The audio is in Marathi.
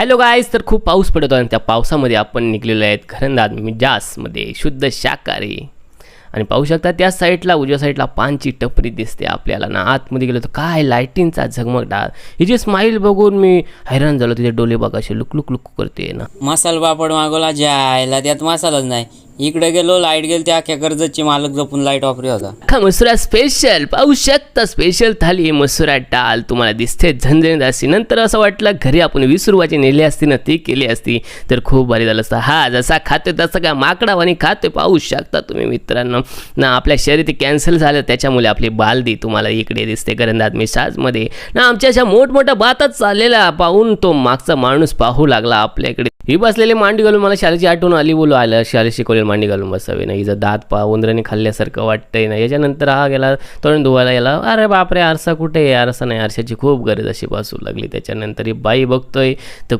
हॅलो गाईज, तर खूप पाऊस पडतो आणि त्या पावसामध्ये आपण निघलेलो आहेत घरंदाज मिजाजमध्ये शुद्ध शाकाहारी. आणि पाहू शकता त्या साईडला उजव्या साईडला पानची टपरी दिसते आपल्याला ना. आतमध्ये गेलो तर काय लाईटिंगचा झगमगडाट. हिची स्माईल बघून मी हैराण झालो. तिचे डोळे बघा असे लुक लुक लुक करते ना. मसाला पापड मागवला जायला त्यात मसालाच नाही. इकडे गेलो लाईट गेली त्या अख्ख्या कर्जतची मालक जपून लाईट ऑफ होता. अख्खा मसुरा स्पेशल पाहू शकता. स्पेशल थाली मसुरा डाल तुम्हाला दिसते झणझणीत अशी. नंतर असं वाटलं घरी आपण 20 रुपयाची नेली असती ना, ती केली असती तर खूप भारी झालं असतं. हा जसा खातोय तसं काय माकडावानी खातोय पाहू शकता तुम्ही मित्रांनो ना. आपल्या शर्यती कॅन्सल झालं त्याच्यामुळे आपली बालदी तुम्हाला इकडे दिसते घरंदाज मिजाजमध्ये ना. आमच्या अशा मोठमोठ्या बातच चाललेला पाहून तो मागचा माणूस पाहू लागला आपल्याकडे. ही बसलेली मांडी घालून मला शाळेची आठवण आली. बोलू आलं शाळेत शिकवलेली मांडी घालून बसावे ना. हिचं दात उंदराने खाल्ल्यासारखं वाटतंय ना. याच्यानंतर हा गेला तोंड धुवायला गेला. अरे बापरे, आरसा कुठे आहे? आरसा नाही, आरशाची खूप गरज अशी भासू लागली. त्याच्यानंतर ही बाई बघतोय तर